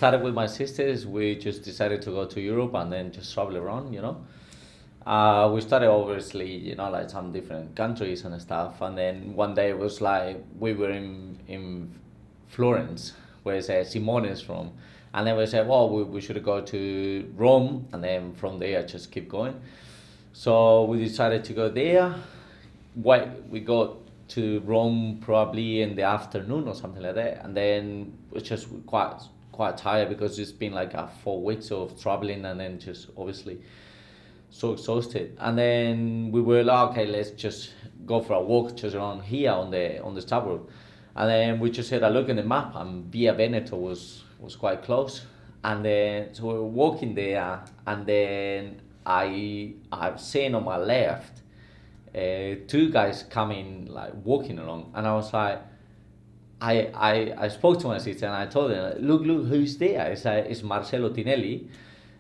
started with my sisters. We just decided to go to Europe and then just travel around, you know. We started obviously, you know, like some different countries and stuff. And then one day it was like we were in Florence, where Simone is from. And then we said, well, we should go to Rome, and then from there just keep going. So we decided to go there. We got to Rome probably in the afternoon or something like that, and then it's just quite tired because it's been like 4 weeks of traveling, and then just obviously so exhausted. And then we were like, okay, let's just go for a walk just around here on the suburb. And then we just had a look at the map, and Via Veneto was quite close. And then so we were walking there, and then I've seen on my left two guys coming, like walking along, and I was like, I spoke to my sister and I told them, look who's there. It's Marcelo Tinelli.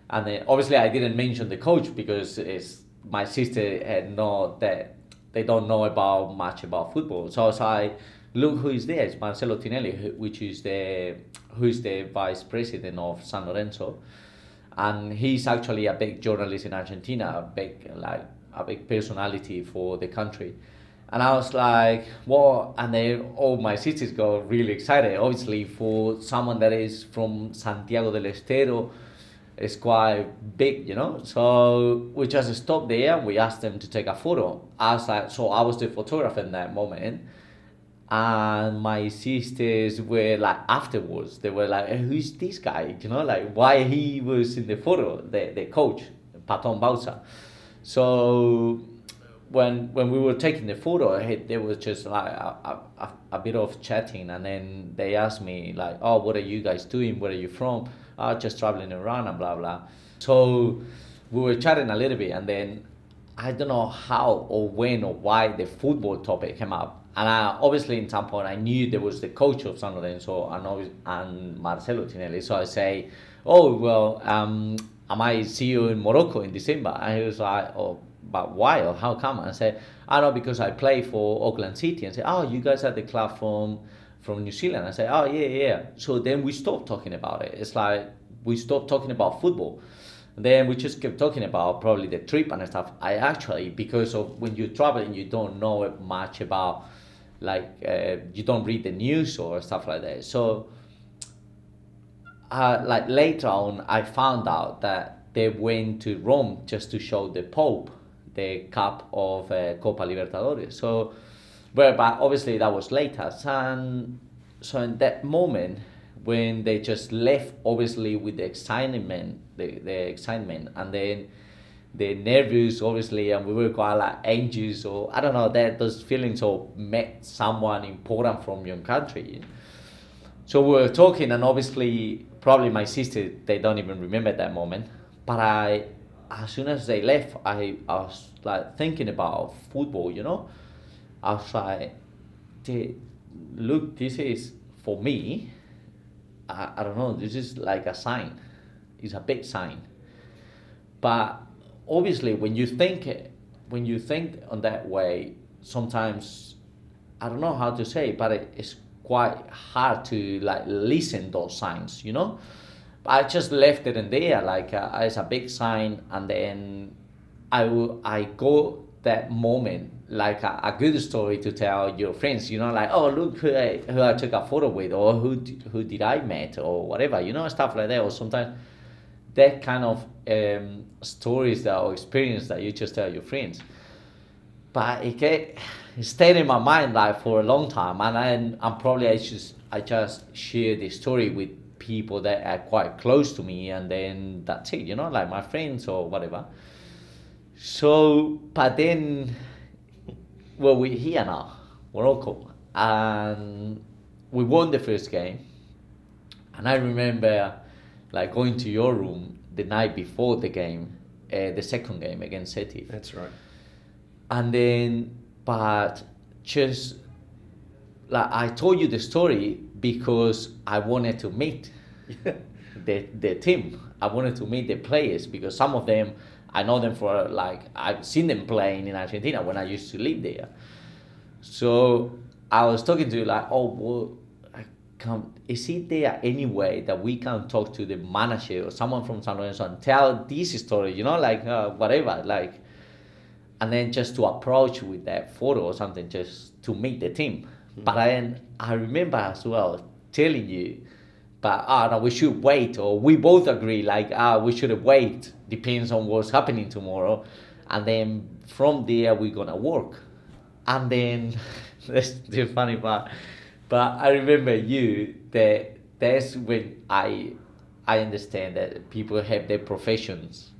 And then obviously I didn't mention the coach because my sister had that they don't know much about football. So I was like, look who is there. It's Marcelo Tinelli, who's the vice president of San Lorenzo, and he's actually a big journalist in Argentina, a big personality for the country. And I was like, what? And then all my sisters got really excited. Obviously, for someone that is from Santiago del Estero, it's quite big, you know. So we just stopped there and we asked them to take a photo. I was the photographer in that moment. And my sisters were like, afterwards, they were like, who's this guy? You know, like why he was in the photo, the coach, Patron Bauza. So when we were taking the photo, there was just like a bit of chatting, and then they asked me like, oh, what are you guys doing? Where are you from? Just traveling around and blah blah. So we were chatting a little bit, and then I don't know how or when or why the football topic came up, and obviously in some point I knew there was the coach of San Lorenzo and Marcelo Tinelli. So I say, oh well, I might see you in Morocco in December. And he was like, oh, but why or how come? And I said, I know, because I play for Auckland City. And say, oh, you guys are the club from New Zealand. I said, oh, yeah. So then we stopped talking about it. It's like we stopped talking about football. And then we just kept talking about probably the trip and stuff. I actually, because of when you're traveling, you don't know much about, like, you don't read the news or stuff like that. So, like later on, I found out that they went to Rome just to show the Pope the cup of Copa Libertadores. So, but obviously that was later. So in that moment, when they just left, obviously with the excitement, the excitement, and then the nervous, obviously, and we were quite like anxious, or I don't know, those feelings of met someone important from your country. So we were talking, and obviously, probably my sister, they don't even remember that moment. But as soon as they left, I was like thinking about football, you know. I was like, look, this is, for me, I don't know, this is like a sign. It's a big sign. But obviously, when you think on that way, sometimes, I don't know how to say, but it's quite hard to like listen those signs, you know. But I just left it in there like as a big sign, and then I go that moment like a good story to tell your friends, you know, like, oh, look who I took a photo with, or who did I met, or whatever, you know, stuff like that. Or sometimes that kind of stories or experience that you just tell your friends. But it stayed in my mind like for a long time, and I'm probably I just share the story with people that are quite close to me, and then that's it, you know, like my friends or whatever. So, but then, well, we're here now, Morocco, and we won the first game. And I remember like going to your room the night before the game, the second game against Setif. That's right. And then, but just like I told you the story because I wanted to meet the team. I wanted to meet the players because some of them, I know them for like, I've seen them playing in Argentina when I used to live there. So I was talking to you like, oh, well, is it there any way that we can talk to the manager or someone from San Lorenzo and tell this story, you know, like whatever, like, and then just to approach with that photo or something just to meet the team. But I remember as well telling you, but no, we should wait, or we both agree, like, we should wait, depends on what's happening tomorrow, and then from there we're gonna work. And then that's the funny part. But I remember that's when I understand that people have their professions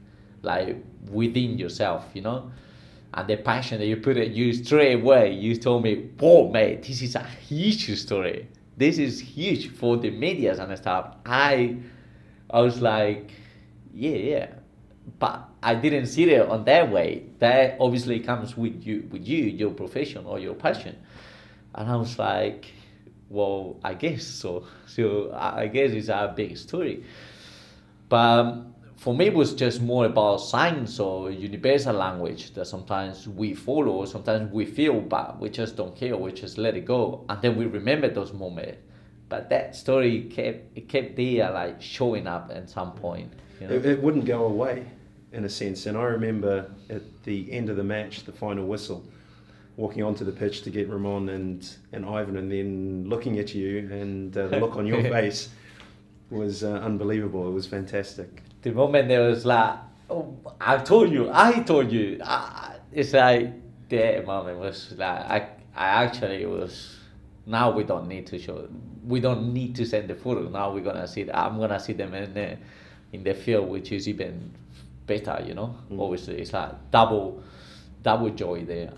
like within yourself, you know, and the passion that you put it, you straight away, you told me, whoa, mate, this is a huge story. This is huge for the media and stuff. I was like, yeah, but I didn't see it on that way. That obviously comes with you, your profession or your passion. And I was like, well, I guess so. So I guess it's a big story. But for me, it was just more about science or universal language that sometimes we follow, sometimes we feel, but we just don't care. We just let it go, and then we remember those moments. But that story kept there, like showing up at some point. You know? It wouldn't go away, in a sense. And I remember at the end of the match, the final whistle, walking onto the pitch to get Ramon and Ivan, and then looking at you, and the look on your face was unbelievable. It was fantastic. The moment there was like, oh, I told you. It's like that moment was like, I actually was. Now we don't need to show. We don't need to send the photo. Now we're gonna see. I'm gonna see them in the field, which is even better. You know, obviously it's like double joy there.